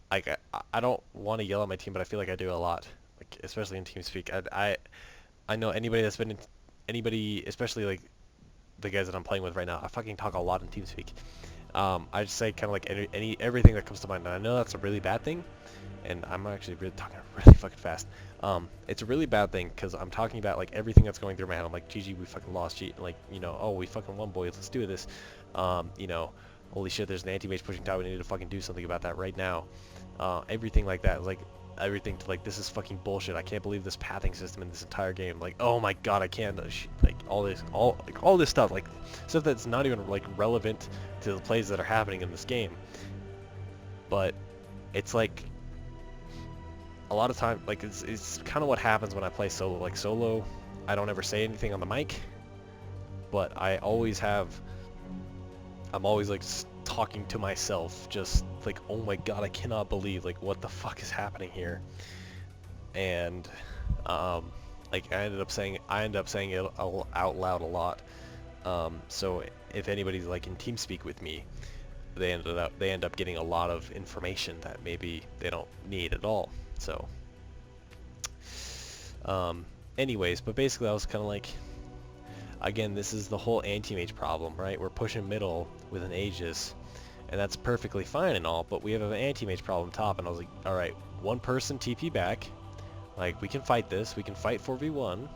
I don't want to yell at my team, but I feel like I do a lot, like especially in TeamSpeak. I know anybody that's been in, anybody, especially like the guys that I'm playing with right now. I fucking talk a lot in TeamSpeak. I just say kind of like everything that comes to mind. And I know that's a really bad thing, and I'm actually really talking really fucking fast. It's a really bad thing because I'm talking about like everything that's going through my head. I'm like, GG, we fucking lost. Like, you know, oh, we fucking won, boys. Let's do this. You know, holy shit, there's an anti-mage pushing top. We need to fucking do something about that right now. Everything like that, like everything to like, this is fucking bullshit. I can't believe this pathing system in this entire game. Like, oh my god, I can't. Like all this stuff, like stuff that's not even like relevant to the plays that are happening in this game. But it's like a lot of time, like it's kind of what happens when I play solo. Like solo, I don't ever say anything on the mic, but I'm always like talking to myself, just like, oh my god, I cannot believe like what the fuck is happening here. And like I end up saying it out loud a lot. So if anybody's like in TeamSpeak with me, they end up getting a lot of information that maybe they don't need at all. So anyways, but basically I was kind of like, again, this is the whole anti-mage problem, right? We're pushing middle with an Aegis, and that's perfectly fine and all, but we have an anti-mage problem top, and I was like, alright, one person TP back, like, we can fight this, we can fight 4v1,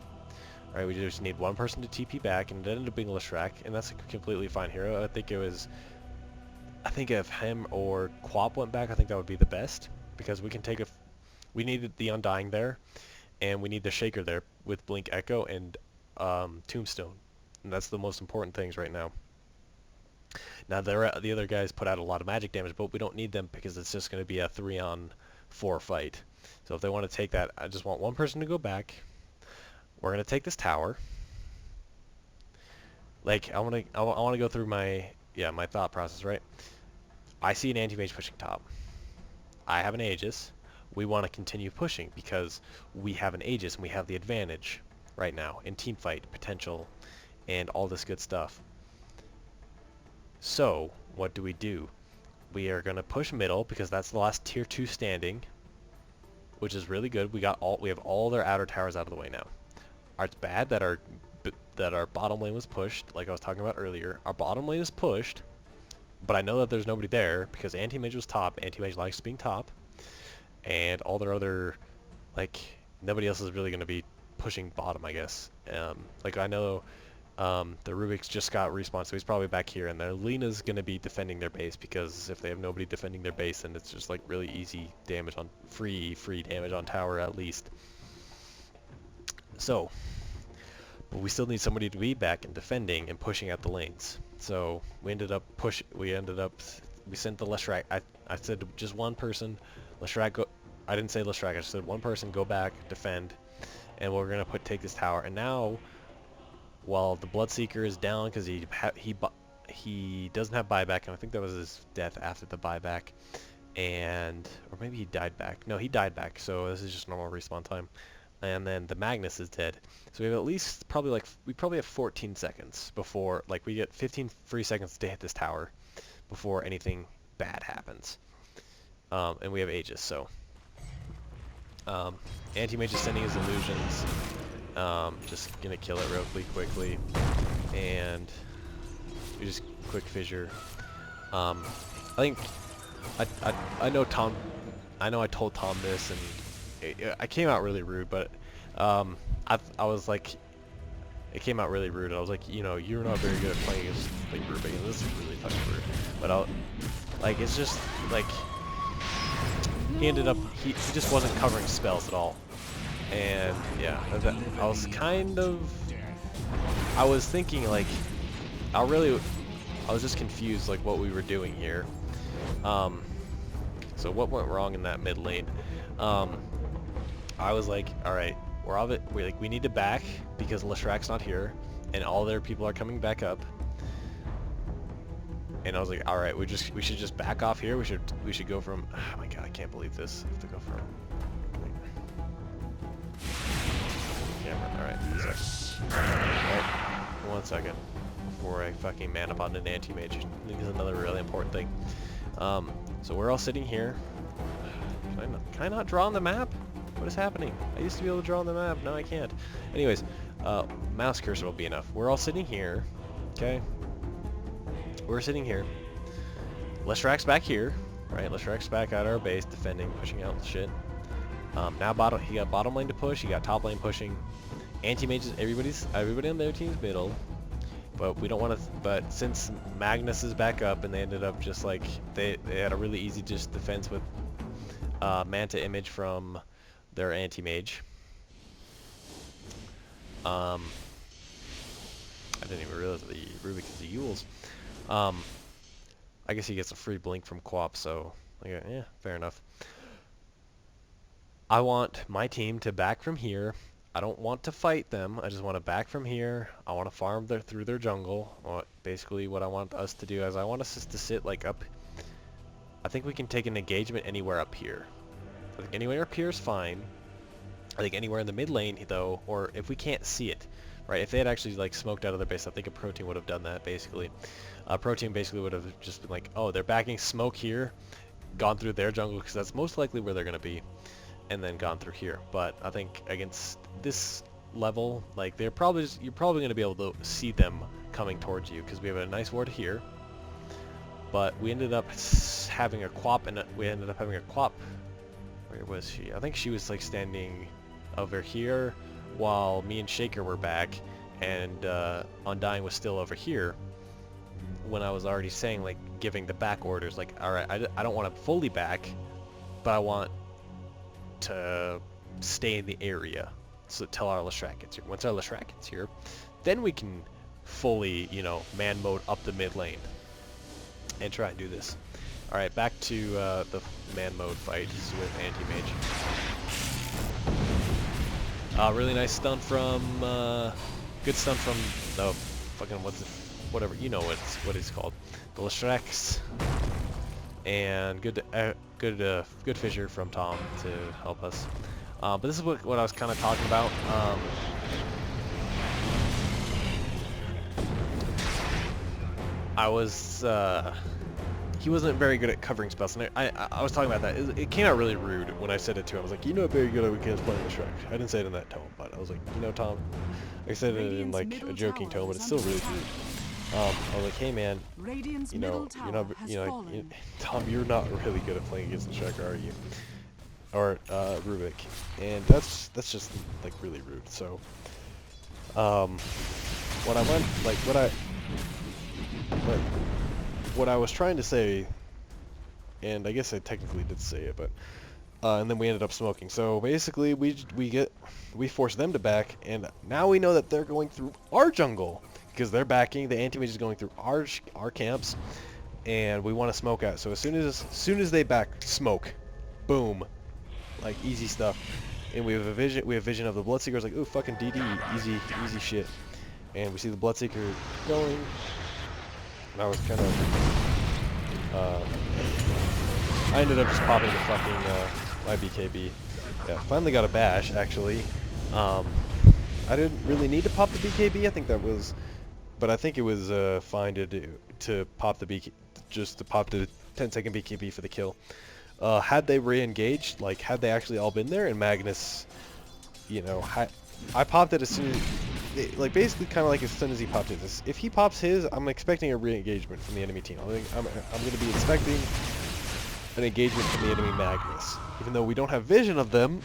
alright, we just need one person to TP back, and it ended up being Leshrac, and that's a completely fine hero. I think if him or Quap went back, I think that would be the best, because we can take we needed the Undying there, and we need the Shaker there with Blink Echo and Tombstone, and that's the most important things right now. Now the other guys put out a lot of magic damage, but we don't need them because it's just going to be a 3-on-4 fight. So if they want to take that, I just want one person to go back. We're going to take this tower. Like I want to go through my thought process, right? I see an anti-mage pushing top. I have an Aegis. We want to continue pushing because we have an Aegis and we have the advantage right now in team fight potential and all this good stuff. So what do? We are going to push middle because that's the last tier 2 standing, which is really good. We have all their outer towers out of the way now. It's bad that our bottom lane was pushed, like I was talking about earlier. Our bottom lane is pushed, but I know that there's nobody there because anti-mage was top. Anti-mage likes being top, and all their other, like, nobody else is really going to be pushing bottom, I guess. Like I know the Rubik's just got respawned, so he's probably back here, and their Lena's going to be defending their base, because if they have nobody defending their base, then it's just like really easy damage on free damage on tower at least. So, but we still need somebody to be back and defending and pushing out the lanes. So we sent the Leshrac. I said just one person, Leshrac go. I didn't say Leshrac. I just said one person go back, defend, and we're gonna take this tower. And now, while the Bloodseeker is down because he doesn't have buyback, and I think that was his death after the buyback, or maybe he died back. No, he died back. So this is just normal respawn time. And then the Magnus is dead. So we have at least we probably have 14 seconds before, like, we get 15 free seconds to hit this tower before anything bad happens. And we have Aegis, so anti-mage is sending his illusions. Just gonna kill it real quickly, and we just quick fissure. I think I know Tom. I know I told Tom this, and I came out really rude, but I was like, it came out really rude. I was like, you know, you're not very good at playing against like Rubik, and this is really fucking rude. But like, it's just like he ended up he just wasn't covering spells at all, and yeah, I was kind of I was thinking like I was just confused like what we were doing here. So what went wrong in that mid lane? I was like, all right, we need to back because Leshrack's not here, and all their people are coming back up. And I was like, all right, we should just back off here. We should go from. Oh my god, I can't believe this. I have to go from. Camera. All right, yes. All right, 1 second before I fucking man up on an anti-mage. I think is another really important thing. So we're all sitting here. Can I not draw on the map? What is happening? I used to be able to draw on the map. Now I can't. Anyways, mouse cursor will be enough. We're all sitting here. Okay. We're sitting here. Leshrack's back here. Right? Leshrack's back at our base, defending, pushing out shit. Now he got bottom lane to push. He got top lane pushing. Anti-mages. Everybody on their team's middle. But we don't want to. But since Magnus is back up, and they ended up just like they had a really easy just defense with Manta image from their anti-mage. I didn't even realize the Rubik is the Yules. I guess he gets a free blink from Quap, so yeah, fair enough. I want my team to back from here. I don't want to fight them. I just want to back from here. I want to farm through their jungle. Basically, what I want us to do is I want us just to sit like up. I think we can take an engagement anywhere up here. I think anywhere up here is fine. I think anywhere in the mid lane though, or if we can't see it, right? If they had actually like smoked out of their base, I think a pro team would have done that basically. A pro team basically would have just been like, oh, they're backing smoke here, gone through their jungle because that's most likely where they're gonna be, and then gone through here. But I think against this level, like you're probably gonna be able to see them coming towards you because we have a nice ward here. But we ended up having a Quap, and we ended up having a Quap. Where was she? I think she was like standing over here while me and Shaker were back, and Undying was still over here when I was already saying like giving the back orders like, alright, I don't want to fully back, but I want to stay in the area so till our Leshrack gets here. Once our Leshrack gets here, then we can fully, you know, man mode up the mid lane and try and do this. Alright, back to the man mode fight with anti-mage. Really nice stun from, good stun from the fucking, whatever, you know what it's called. The Leshracks. And good fissure from Tom to help us. But this is what I was kind of talking about. He wasn't very good at covering spells, and I was talking about that. It came out really rude when I said it to him. I was like, you're not very good against playing Leshrack. I didn't say it in that tone, but I was like, you know, Tom. I said it in like a joking tone, but it's still really rude. I was like, hey man, you know, Tom, you're not really good at playing against Leshrack, are you? Or Rubik, and that's just like really rude. So, what I was trying to say, and I guess I technically did say it, but and then we ended up smoking. So basically, we forced them to back, and now we know that they're going through our jungle because they're backing. The anti-mage is going through our camps, and we want to smoke out. So as soon as they back, smoke, boom, like easy stuff. And we have vision of the Bloodseeker. It's like, ooh, fucking DD, easy shit. And we see the Bloodseeker going. And I was kind of, I ended up just popping the fucking, my BKB. Yeah, finally got a bash, actually. I didn't really need to pop the BKB, but I think it was, fine to pop the just to pop the 10-second BKB for the kill. Had they re-engaged, like, had they actually all been there, and Magnus, you know, I popped it as soon as, like basically kind of like as soon as he popped his. If he pops his, I'm expecting a re-engagement from the enemy team. I'm going to be expecting an engagement from the enemy Magnus. Even though we don't have vision of them,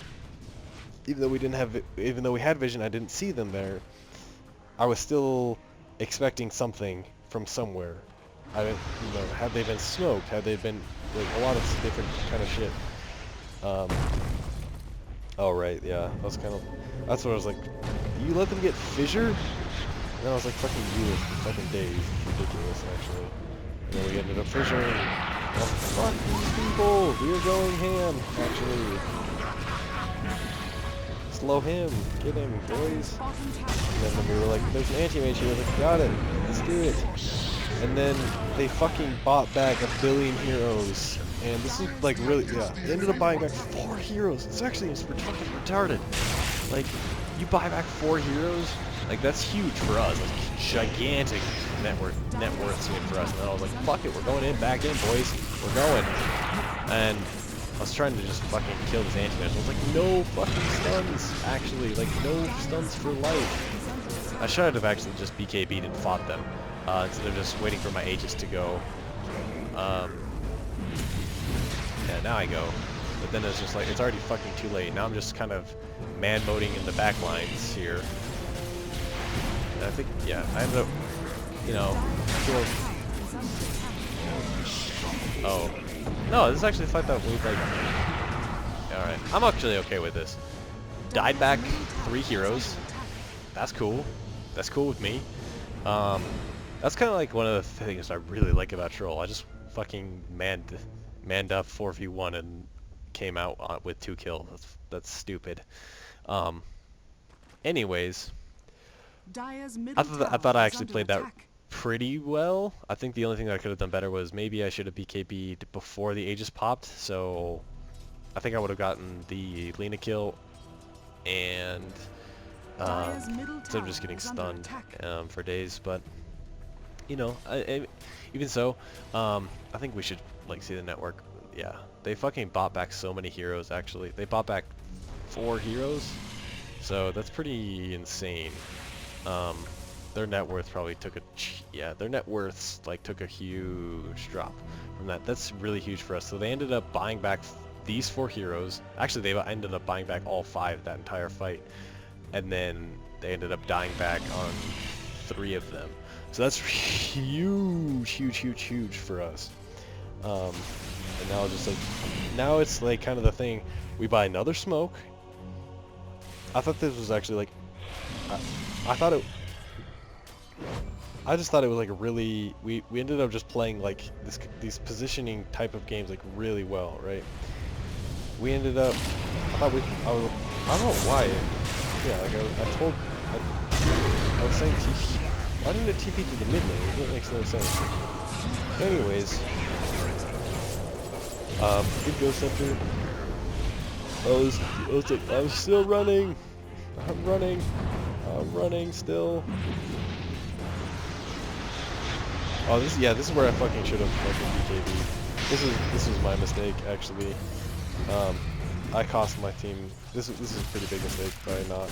even though we didn't have, even though we had vision, I didn't see them there. I was still expecting something from somewhere. I didn't, you know, had they been smoked, had they been like a lot of different kind of shit. Oh right, yeah, I was kind of, that's what I was like. You let them get fissure? And then I was like, fucking you, fucking days. It's ridiculous, actually. And then we ended up fissuring. Oh, fuck these people! We are going ham, actually. Slow him. Get him, boys. And then we were like, there's an anti-mage here. Like, got it. Let's do it. And then they fucking bought back 1 billion heroes. And this is like really, yeah. They ended up buying back 4 heroes. It's actually fucking retarded. Like, you buy back 4 heroes? Like, that's huge for us. Like, gigantic net worth swing for us. And then I was like, fuck it, we're going in, back in, boys. We're going. And I was trying to just fucking kill this anti-mage. I was like, no fucking stuns, actually. Like, no stuns for life. I should have actually just BKB'd and fought them, instead of just waiting for my Aegis to go. Yeah, now I go. But then it's just like, it's already fucking too late. Now I'm just kind of man-moding in the back lines here. And I think, yeah, I ended up, you know, killing... Oh. No, this is actually a fight that we'd like... Alright, I'm actually okay with this. Died back 3 heroes. That's cool. That's cool with me. That's kind of like one of the things I really like about Troll. I just fucking manned up 4v1 and came out with 2 kills. That's stupid. Anyways, I thought I actually played that pretty well. I think the only thing that I could have done better was maybe I should have BKB'd before the Aegis popped, so I think I would have gotten the Lina kill and instead of just getting stunned for days. But you know, even so, I think we should like see the network. Yeah, they fucking bought back so many heroes. Actually, they bought back 4 heroes, so that's pretty insane. Their net worth probably took their net worths like took a huge drop from that. That's really huge for us. So they ended up buying back these 4 heroes. Actually, they ended up buying back all 5 that entire fight, and then they ended up dying back on 3 of them. So that's huge, huge, huge, huge for us. And now it's just like, now it's like kind of the thing. We buy another smoke. I thought this was actually like, I just thought it was like a really, we ended up just playing like these positioning type of games like really well, right? We ended up, I don't know why. Yeah, like I was saying TP. Why didn't it TP to the mid lane? That makes no sense. Anyways, good Ghost Center. I'm still running. I'm running still. Oh, this is where I fucking should have fucking BKB. This was my mistake actually. I cost my team. This is a pretty big mistake by not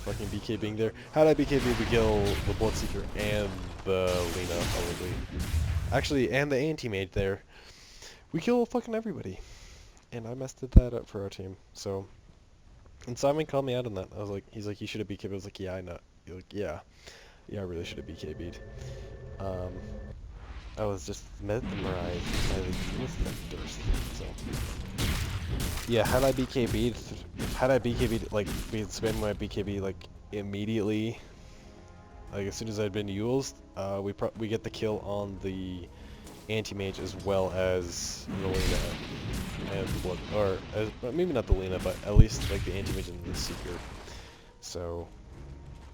fucking BKBing there. Had I BKB, we kill the Bloodseeker and the Lina probably. Actually, and the anti-mage there. We kill fucking everybody. And I messed that up for our team. So, and Simon called me out on that. I was like, he's like, you should have BKB'd. I was like, yeah, I know. He's like, yeah, I really should have BKB'd. I was just mesmerized by the Durst. So, yeah, had I BKB'd, like, we'd spend my BKB like immediately. Like as soon as I'd been used, we get the kill on the anti-mage as well as the Lina and maybe not the Lina, but at least like the anti-mage and the Seeker. So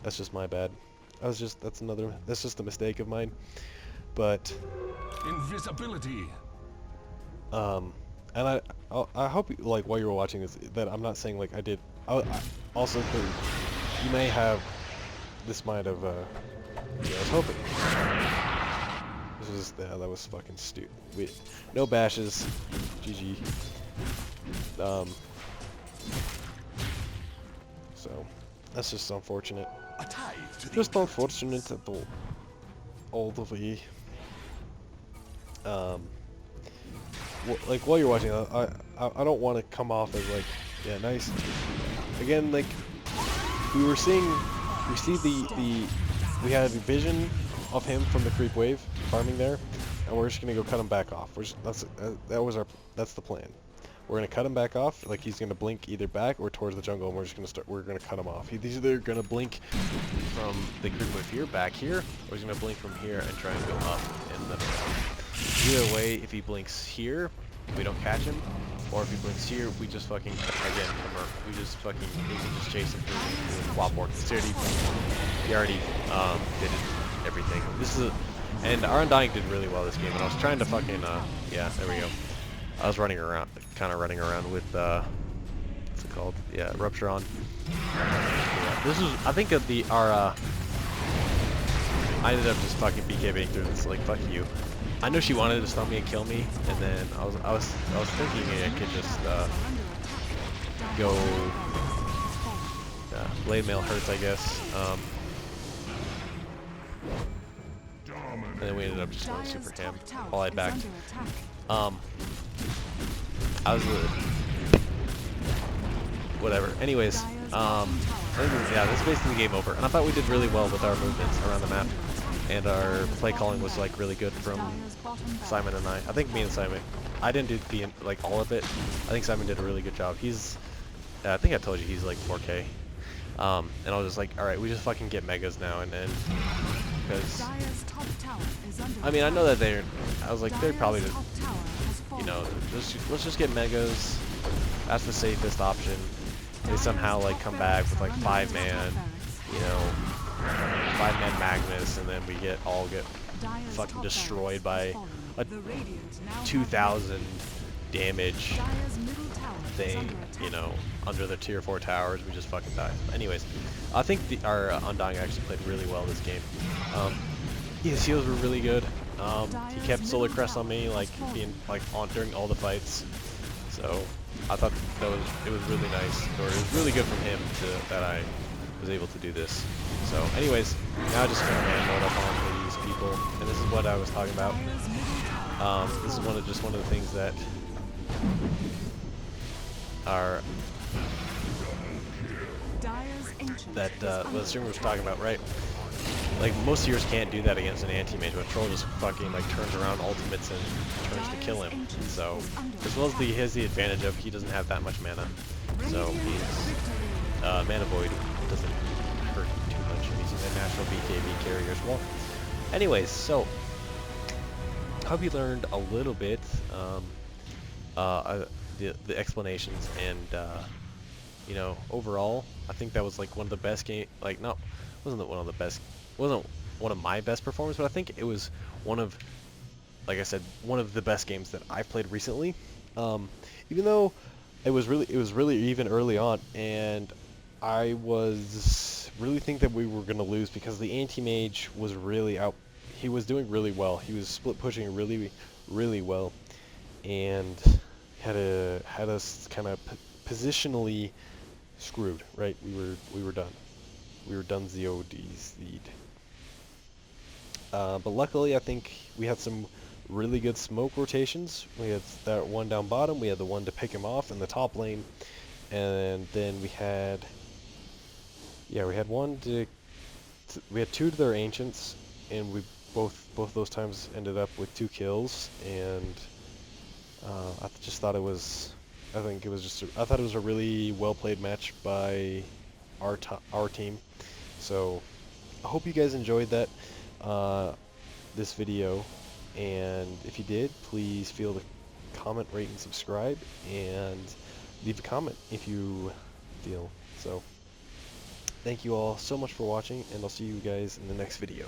that's just my bad. That's just a mistake of mine. But invisibility. And I hope like while you were watching this that I'm not saying like I did. I also think you may have. This might have. Yeah, I was hoping. That was fucking stupid. No bashes. GG. So that's just unfortunate. Just unfortunate at all the way. Like while you're watching, I don't want to come off as like, yeah, nice. again, like, we see we had a vision of him from the creep wave farming there, and we're just gonna go cut him back off. That's the plan. We're gonna cut him back off, like he's gonna blink either back or towards the jungle, and we're gonna cut him off. He's either gonna blink from the creep wave here, back here, or he's gonna blink from here and try and go up in the either way. If he blinks here, we don't catch him, or if he blinks here, we just fucking again we just fucking we can just chase him through the flop board. He already did everything. And our Undying did really well this game, and I was trying to fucking yeah, there we go. I was kind of running around with what's it called? Yeah, Rupture on. Yeah, this was, I think, I ended up just fucking BKBing through this, like, fuck you. I knew she wanted to stump me and kill me, and then I was thinking I could just go blade mail hurts, I guess. And then we ended up just going super ham. Allied back. I was whatever. Anyways, I think yeah, this is basically game over. And I thought we did really well with our movements around the map, and our play calling was like really good from Simon and I. I think me and Simon. I didn't do like all of it. I think Simon did a really good job. I think I told you he's like 4K. And I was just like, all right, we just fucking get megas now, and then because I mean I know that they're probably just, you know, let's just get megas. That's the safest option. They somehow like come back with like 5-man, you know, 5-man Magnus, and then we all get fucking destroyed by a 2,000 damage thing, you know, under the tier 4 towers. We just fucking die. Anyways, I think our Undying actually played really well this game. His heals were really good. He kept Solar Crest on me, like being like on during all the fights. So I thought it was really nice, or it was really good from him that I was able to do this. So, anyways, now I just kind of ran mode up on these people, and this is what I was talking about. This is just one of the things that are the streamer was talking about, right? Like, most heroes can't do that against an anti-mage, but Troll just fucking, like, turns around ultimates and turns to kill him. So, as well as he has the advantage of he doesn't have that much mana. So, he's, Mana Void doesn't hurt too much. He's a natural BKB carrier as well. Anyways, so, I hope you learned a little bit, the explanations, and, you know, overall, I think that was, like, one of the best wasn't one of my best performances, but I think it was one of, like I said, one of the best games that I've played recently. Even though it was really even early on, and I was really think that we were gonna lose because the anti-mage was really out. He was doing really well. He was split pushing really well, and had us kind of positionally screwed. Right, we were done. We were done ZOD's lead. But luckily, I think we had some really good smoke rotations. We had that one down bottom, we had the one to pick him off in the top lane, and then we had we had 2 to their ancients, and we both those times ended up with 2 kills, and I just thought it was, I thought it was a really well played match by our team. So I hope you guys enjoyed that this video, and if you did, please feel to comment, rate, and subscribe, and leave a comment if you feel so. Thank you all so much for watching, and I'll see you guys in the next video.